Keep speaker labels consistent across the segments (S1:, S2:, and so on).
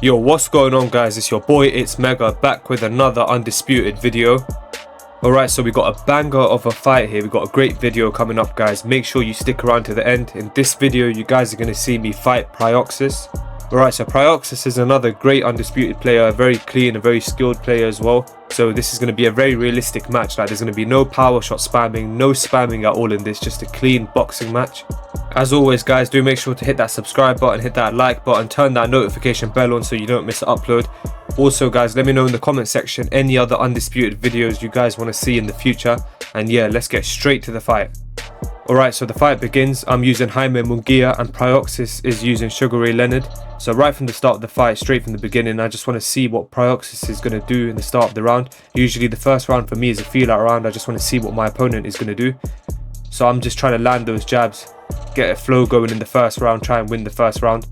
S1: Yo, what's going on guys? It's your boy EtzMegaa back with another Undisputed video. Alright, so we got a banger of a fight here. We got a great video coming up guys. Make sure you stick around to the end. In this video you guys are going to see me fight Pryoxis. Alright, so Pryoxis is another great Undisputed player, a very clean and very skilled player as well. So this is going to be a very realistic match. Like, there's going to be no power shot spamming, no spamming at all in this, just a clean boxing match. As always guys, do make sure to hit that subscribe button, hit that like button, turn that notification bell on so you don't miss an upload. Also guys, let me know in the comment section any other Undisputed videos you guys want to see in the future. And yeah, let's get straight to the fight. Alright, so the fight begins. I'm using ESBC and Pryoxis is using Sugar Ray Leonard. So right from the start of the fight, straight from the beginning, I just want to see what Pryoxis is going to do in the start of the round. Usually the first round for me is a feel out round. I just want to see what my opponent is going to do. So I'm just trying to land those jabs, get a flow going in the first round, try and win the first round.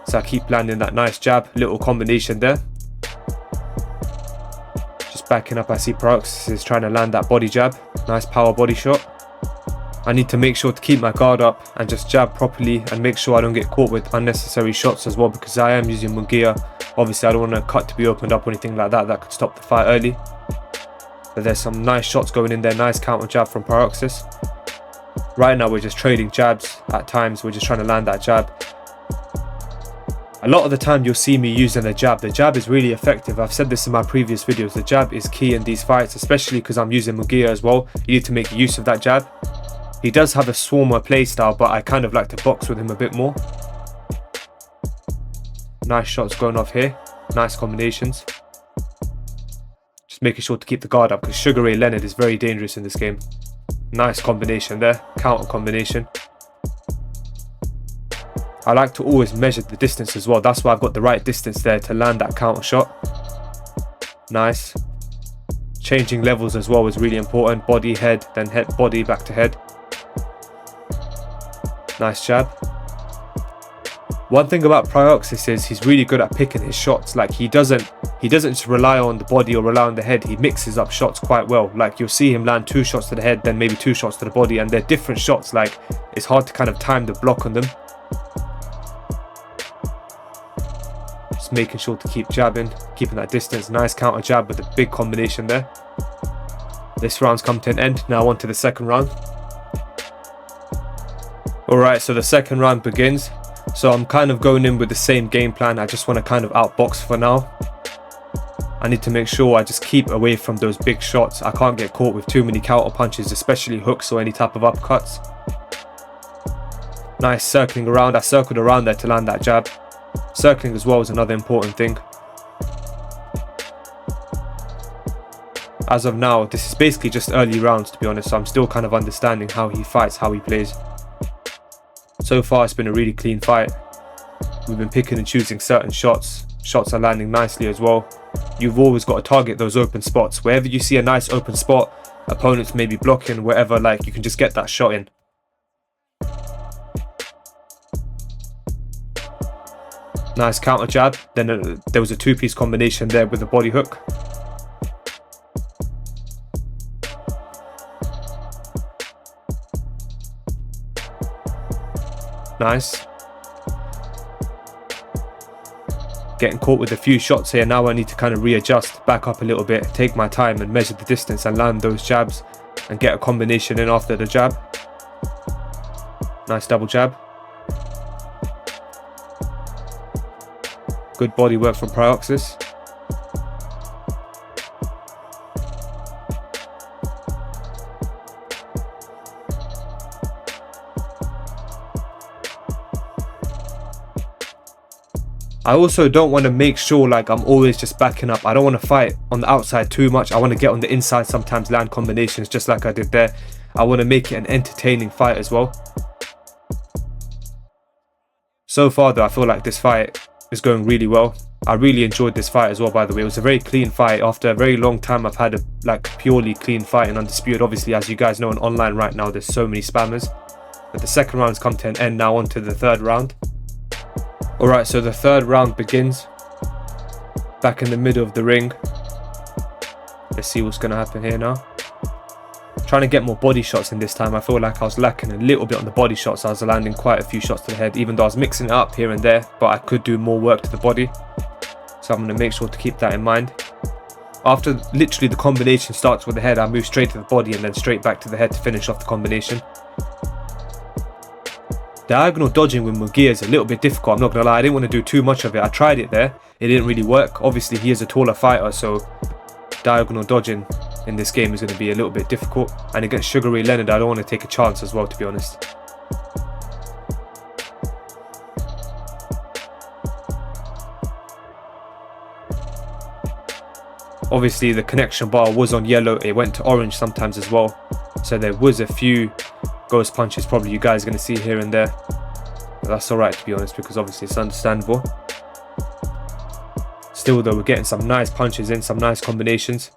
S1: So I keep landing that nice jab, little combination there. Just backing up, I see Pryoxis is trying to land that body jab, nice power body shot. I need to make sure to keep my guard up and just jab properly and make sure I don't get caught with unnecessary shots as well, because I am using ESBC. Obviously I don't want to cut to be opened up or anything like that, that could stop the fight early. But there's some nice shots going in there, nice counter jab from Pryoxis. Right now we're just trading jabs at times, we're just trying to land that jab. A lot of the time you'll see me using the jab. The jab is really effective. I've said this in my previous videos, the jab is key in these fights, especially because I'm using ESBC as well. You need to make use of that jab. He does have a swarmer playstyle, but I kind of like to box with him a bit more. Nice shots going off here, nice combinations. Just making sure to keep the guard up because Sugar Ray Leonard is very dangerous in this game. Nice combination there, counter combination. I like to always measure the distance as well. That's why I've got the right distance there to land that counter shot. Nice. Changing levels as well is really important. Body, head, then head, body, back to head. Nice jab. One thing about Pryoxis is he's really good at picking his shots. Like he doesn't just rely on the body or rely on the head. He mixes up shots quite well. Like you'll see him land 2 shots to the head, then maybe 2 shots to the body, and they're different shots. Like it's hard to kind of time the block on them. Just making sure to keep jabbing, keeping that distance. Nice counter jab with a big combination there. This round's come to an end. Now on to the second round. Alright, so the second round begins. So I'm kind of going in with the same game plan. I just want to kind of outbox for now. I need to make sure I just keep away from those big shots. I can't get caught with too many counter punches, especially hooks or any type of uppercuts. Nice circling around. I circled around there to land that jab. Circling as well is another important thing. As of now, this is basically just early rounds to be honest. So I'm still kind of understanding how he fights, how he plays. So far it's been a really clean fight. We've been picking and choosing certain shots. Shots are landing nicely as well. You've always got to target those open spots. Wherever you see a nice open spot, opponents may be blocking, wherever, like you can just get that shot in. Nice counter jab. Then there was a 2-piece combination there with the body hook. Nice. Getting caught with a few shots here. Now I need to kind of readjust, back up a little bit, take my time and measure the distance and land those jabs and get a combination in after the jab. Nice double jab. Good body work from Pryoxis. I also don't want to make sure like I'm always just backing up. I don't want to fight on the outside too much. I want to get on the inside sometimes, land combinations just like I did there. I want to make it an entertaining fight as well. So far though, I feel like this fight is going really well. I really enjoyed this fight as well, by the way. It was a very clean fight. After a very long time I've had a like purely clean fight in Undisputed. Obviously, as you guys know, in online right now there's so many spammers. But the second round's come to an end. Now on to the third round. Alright, so the third round begins. Back in the middle of the ring. Let's see what's going to happen here now. Trying to get more body shots in this time. I feel like I was lacking a little bit on the body shots. I was landing quite a few shots to the head, even though I was mixing it up here and there, but I could do more work to the body. So I'm going to make sure to keep that in mind. After literally the combination starts with the head, I move straight to the body and then straight back to the head to finish off the combination. Diagonal dodging with Munguia is a little bit difficult, I'm not going to lie. I didn't want to do too much of it. I tried it there. It didn't really work. Obviously, he is a taller fighter, so diagonal dodging in this game is going to be a little bit difficult. And against Sugar Ray Leonard, I don't want to take a chance as well, to be honest. Obviously, the connection bar was on yellow. It went to orange sometimes as well. So there was a few ghost punches probably you guys are going to see here and there. But that's alright, to be honest, because obviously it's understandable. Still though, we're getting some nice punches in, some nice combinations.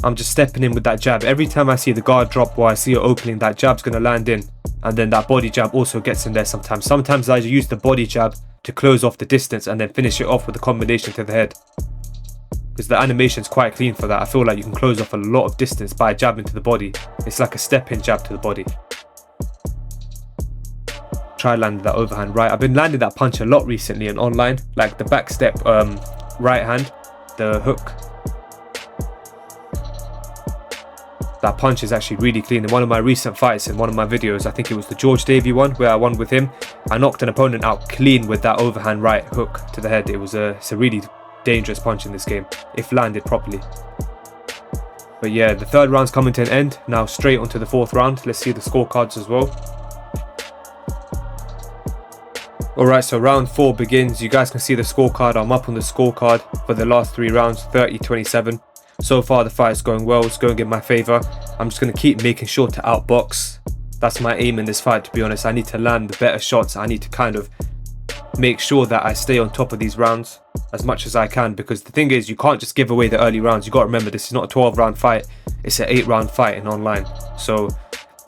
S1: I'm just stepping in with that jab. Every time I see the guard drop or I see it opening, that jab's going to land in. And then that body jab also gets in there sometimes. Sometimes I use the body jab to close off the distance and then finish it off with a combination to the head. Because the animation's quite clean for that. I feel like you can close off a lot of distance by jabbing to the body. It's like a step-in jab to the body. Try landing that overhand right. I've been landing that punch a lot recently and online. Like the back step right hand, the hook. That punch is actually really clean. In one of my recent fights, in one of my videos, I think it was the George Davey one where I won with him, I knocked an opponent out clean with that overhand right hook to the head. It's a really dangerous punch in this game, if landed properly. But yeah, the third round's coming to an end. Now straight onto the fourth round. Let's see the scorecards as well. Alright, so round 4 begins. You guys can see the scorecard. I'm up on the scorecard for the last 3 rounds, 30-27. So far the fight is going well, it's going in my favour. I'm just going to keep making sure to outbox. That's my aim in this fight, to be honest. I need to land the better shots. I need to kind of make sure that I stay on top of these rounds as much as I can, because the thing is, you can't just give away the early rounds. You got to remember, this is not a 12-round fight, it's an 8-round fight in online. So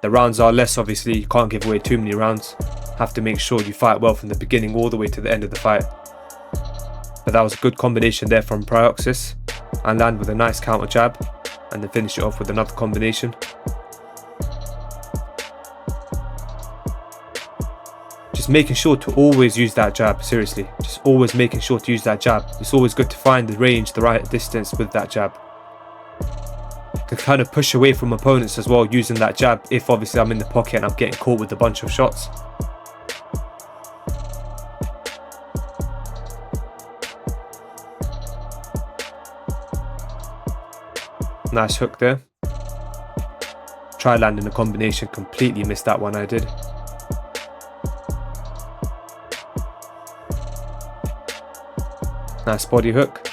S1: the rounds are less, obviously. You can't give away too many rounds. Have to make sure you fight well from the beginning all the way to the end of the fight. But that was a good combination there from Pryoxis. And land with a nice counter jab and then finish it off with another combination. Just making sure to always use that jab, seriously. Just always making sure to use that jab. It's always good to find the range, the right distance with that jab. To kind of push away from opponents as well using that jab, if obviously I'm in the pocket and I'm getting caught with a bunch of shots. Nice hook there. Try landing a combination, completely missed that one I did. Nice body hook.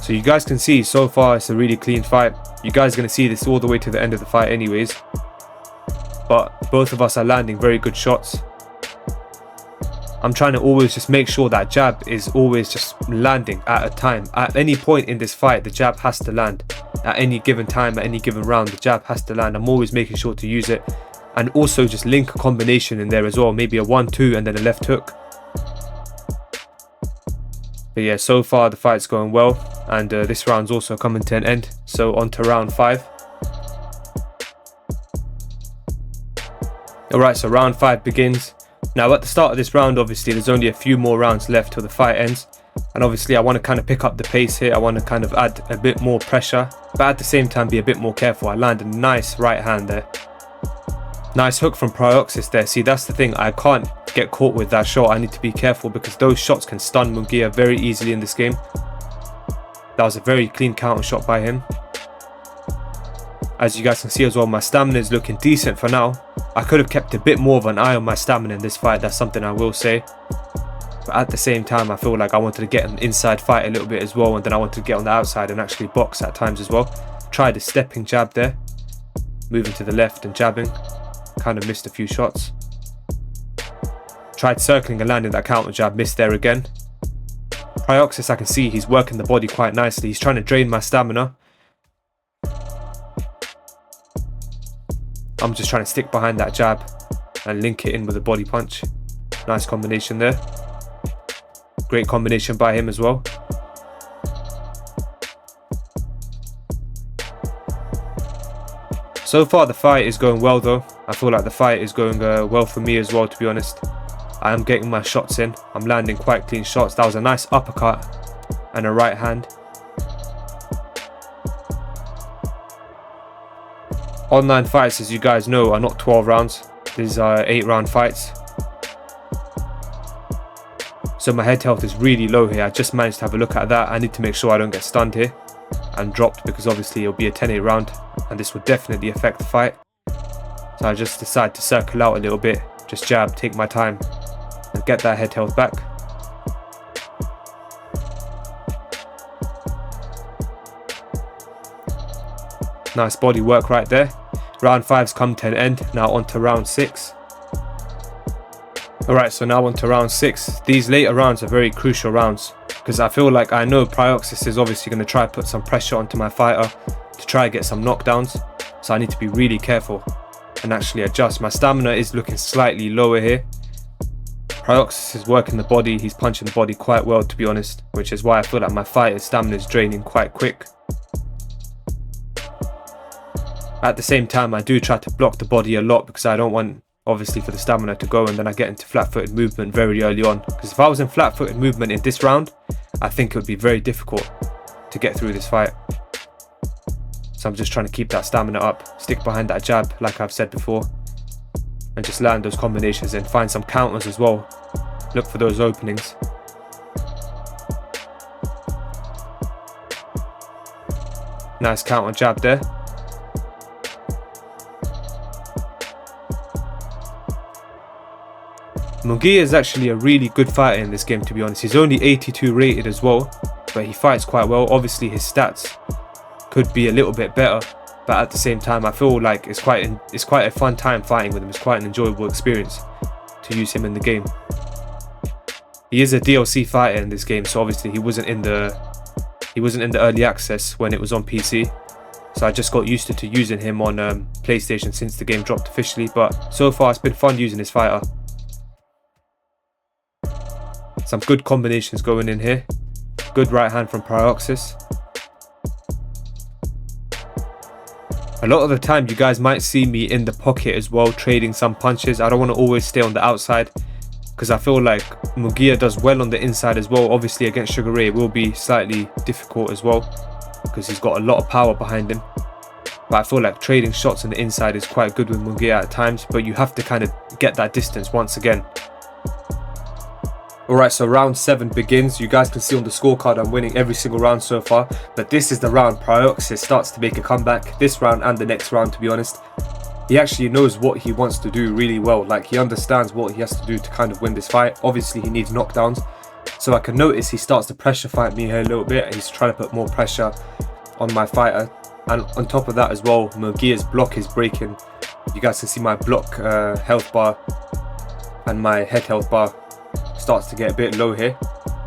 S1: So you guys can see so far it's a really clean fight. You guys are going to see this all the way to the end of the fight anyways. But both of us are landing very good shots. I'm trying to always just make sure that jab is always just landing at a time. At any point in this fight, the jab has to land. At any given time, at any given round, the jab has to land. I'm always making sure to use it. And also just link a combination in there as well. Maybe a 1-2 and then a left hook. But yeah, so far the fight's going well. And this round's also coming to an end. So on to round 5. Alright, so round 5 begins. Now at the start of this round, obviously there's only a few more rounds left till the fight ends, and obviously I want to kind of pick up the pace here. I want to kind of add a bit more pressure, but at the same time be a bit more careful. I land a nice right hand there. Nice hook from Pryoxis there. See, that's the thing, I can't get caught with that shot. I need to be careful because those shots can stun Munguia very easily in this game. That was a very clean counter shot by him. As you guys can see as well, my stamina is looking decent for now. I could have kept a bit more of an eye on my stamina in this fight, that's something I will say. But at the same time, I feel like I wanted to get an inside fight a little bit as well, and then I wanted to get on the outside and actually box at times as well. Tried a stepping jab there. Moving to the left and jabbing. Kind of missed a few shots. Tried circling and landing that counter jab, missed there again. Pryoxis, I can see he's working the body quite nicely. He's trying to drain my stamina. I'm just trying to stick behind that jab and link it in with a body punch. Nice combination there. Great combination by him as well. So far the fight is going well though. I feel like the fight is going well for me as well, to be honest. I am getting my shots in. I'm landing quite clean shots. That was a nice uppercut and a right hand. Online fights, as you guys know, are not 12 rounds. These are 8-round fights. So my head health is really low here. I just managed to have a look at that. I need to make sure I don't get stunned here and dropped, because obviously it'll be a 10-8 round and this would definitely affect the fight. So I just decided to circle out a little bit, just jab, take my time and get that head health back. Nice body work right there. Round 5's come to an end. Now on to round 6. Alright, so now on to round 6. These later rounds are very crucial rounds, because I feel like I know Pryoxis is obviously going to try to put some pressure onto my fighter to try and get some knockdowns. So I need to be really careful and actually adjust. My stamina is looking slightly lower here. Pryoxis is working the body. He's punching the body quite well, to be honest, which is why I feel like my fighter's stamina is draining quite quick. At the same time, I do try to block the body a lot, because I don't want, obviously, for the stamina to go and then I get into flat-footed movement very early on. Because if I was in flat-footed movement in this round, I think it would be very difficult to get through this fight. So I'm just trying to keep that stamina up, stick behind that jab like I've said before, and just land those combinations and find some counters as well. Look for those openings. Nice counter jab there. Munguia is actually a really good fighter in this game, to be honest. He's only 82 rated as well, but he fights quite well. Obviously his stats could be a little bit better, but at the same time I feel like it's quite a fun time fighting with him. It's quite an enjoyable experience to use him in the game. He is a DLC fighter in this game, so obviously he wasn't in the early access when it was on PC. So I just got used to using him on PlayStation since the game dropped officially, but so far it's been fun using this fighter. Some good combinations going in here. Good right hand from Pryoxis. A lot of the time you guys might see me in the pocket as well, trading some punches. I don't want to always stay on the outside, because I feel like Munguia does well on the inside as well. Obviously against Sugar Ray it will be slightly difficult as well, because he's got a lot of power behind him. But I feel like trading shots on the inside is quite good with Munguia at times, but you have to kind of get that distance once again. Alright, so round 7 begins. You guys can see on the scorecard I'm winning every single round so far, but this is the round Pryoxis starts to make a comeback. This round and the next round, to be honest. He actually knows what he wants to do really well. Like, he understands what he has to do to kind of win this fight. Obviously he needs knockdowns, so I can notice he starts to pressure fight me here a little bit, and he's trying to put more pressure on my fighter. And on top of that as well, Munguia's block is breaking. You guys can see my block health bar and my head health bar starts to get a bit low here.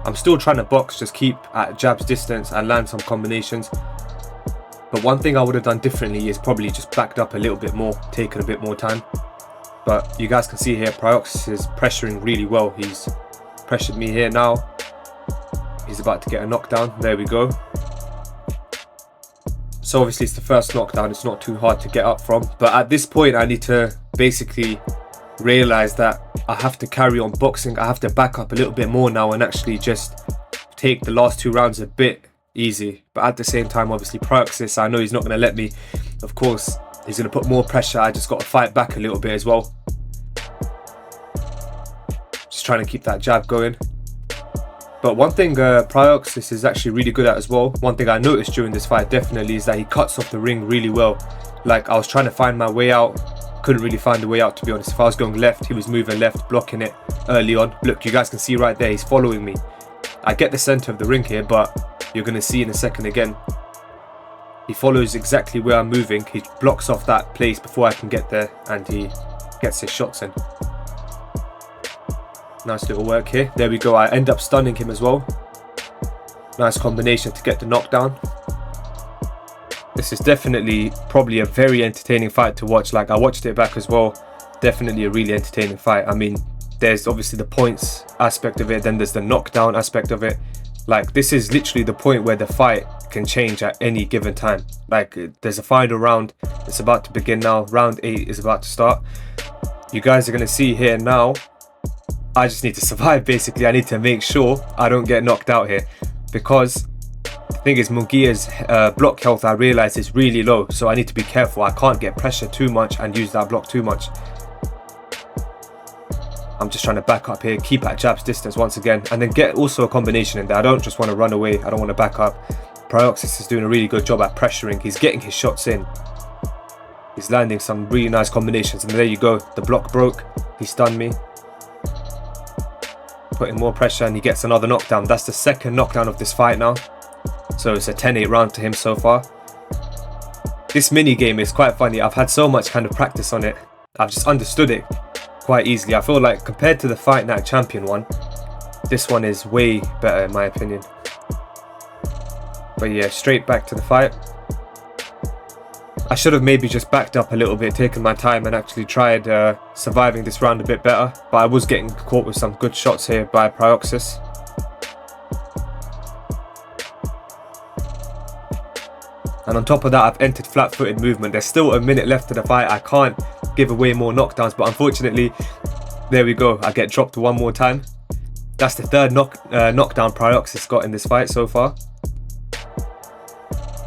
S1: I'm still trying to box, just keep at jabs distance and land some combinations. But one thing I would have done differently is probably just backed up a little bit more, taken a bit more time. But you guys can see here, Pryoxis is pressuring really well. He's pressured me here now. He's about to get a knockdown. There we go. So obviously it's the first knockdown. It's not too hard to get up from. But at this point I need to basically realize that I have to carry on boxing. I have to back up a little bit more now and actually just take the last 2 rounds a bit easy. But at the same time, obviously Pryoxis, I know he's not going to let me. Of course he's going to put more pressure. I just got to fight back a little bit as well. Just trying to keep that jab going. But one thing Pryoxis is actually really good at as well, one thing I noticed during this fight definitely, is that he cuts off the ring really well. Like, I was trying to find my way out, couldn't really find the way out, to be honest. If I was going left, he was moving left, blocking it early on. Look, you guys can see right there, he's following me. I get the center of the ring here, but you're going to see in a second again, he follows exactly where I'm moving. He blocks off that place before I can get there, and he gets his shots in. Nice little work here. There we go. I end up stunning him as well. Nice combination to get the knockdown. This is definitely probably a very entertaining fight to watch. Like, I watched it back as well. Definitely a really entertaining fight. I mean, There's obviously the points aspect of it, then there's the knockdown aspect of it. Like, this is literally the point where the fight can change at any given time. Like, there's a final round, it's about to begin now. Round 8 is about to start. You guys are going to see here now, I just need to survive basically. I need to make sure I don't get knocked out here, because the thing is, Mungia's block health, I realize, is really low, so I need to be careful. I can't get pressure too much and use that block too much. I'm just trying to back up here, keep at jabs distance once again, and then get also a combination in there. I don't just want to run away, I don't want to back up. Pryoxis is doing a really good job at pressuring. He's getting his shots in. He's landing some really nice combinations, and there you go. The block broke, he stunned me. Putting more pressure, and he gets another knockdown. That's the second knockdown of this fight now. So it's a 10-8 round to him so far. This mini game is quite funny. I've had so much kind of practice on it. I've just understood it quite easily. I feel like compared to the Fight Night Champion one, this one is way better in my opinion. But yeah, straight back to the fight. I should have maybe just backed up a little bit, taken my time and actually tried surviving this round a bit better. But I was getting caught with some good shots here by Pryoxis. And on top of that, I've entered flat-footed movement. There's still a minute left to the fight. I can't give away more knockdowns, but unfortunately, there we go. I get dropped one more time. That's the third knockdown Pryoxis got in this fight so far.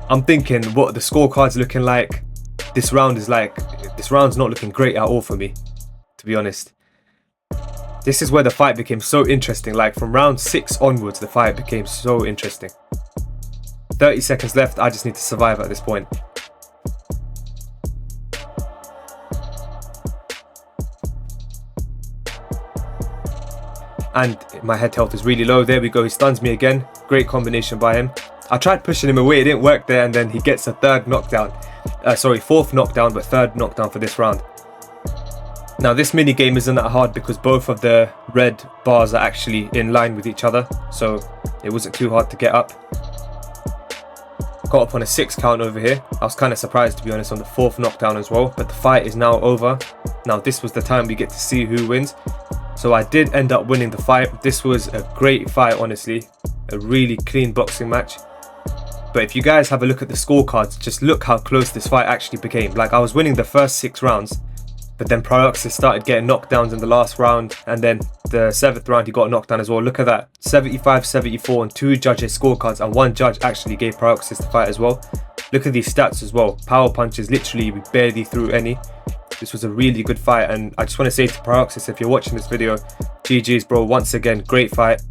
S1: I'm thinking what the scorecard's looking like. This round's not looking great at all for me, to be honest. This is where the fight became so interesting. Like, from round 6 onwards, the fight became so interesting. 30 seconds left. I just need to survive at this point. And my head health is really low. There we go. He stuns me again. Great combination by him. I tried pushing him away. It didn't work there. And then he gets a third knockdown. Fourth knockdown, but third knockdown for this round. Now, this mini game isn't that hard because both of the red bars are actually in line with each other. So it wasn't too hard to get up. Got up on a 6 count over here. I was kind of surprised, to be honest, on the 4th knockdown as well. But the fight is now over. Now, this was the time we get to see who wins. So I did end up winning the fight. This was a great fight, honestly. A really clean boxing match. But if you guys have a look at the scorecards, just look how close this fight actually became. Like, I was winning the first 6 rounds, but then Pryoxis started getting knockdowns in the last round, and then the 7th round he got knocked down as well. Look at that, 75-74 on 2 judges' scorecards, and 1 judge actually gave Pryoxis the fight as well. Look at these stats as well. Power punches, literally we barely threw any. This was a really good fight, and I just want to say to Pryoxis, if you're watching this video, GG's bro, once again, great fight.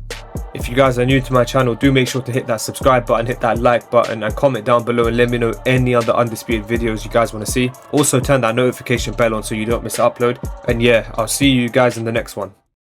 S1: If you guys are new to my channel, do make sure to hit that subscribe button, hit that like button, and comment down below and let me know any other Undisputed videos you guys want to see. Also turn that notification bell on so you don't miss an upload. And yeah, I'll see you guys in the next one.